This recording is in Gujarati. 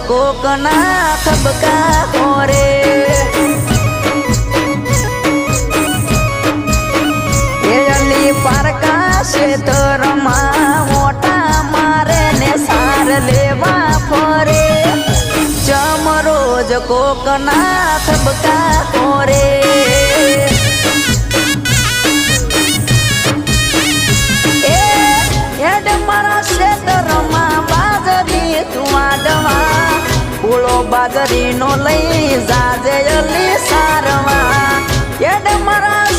કોકના થબકા હોરે એલી પારકા ક્ષેત્રમાં મોટા મારે ને સાર લેવા ફરે ચમ રોજ કોકના થબકા હોરે બાજરી નો લઈ જાજે અલી સારવા એડ મારા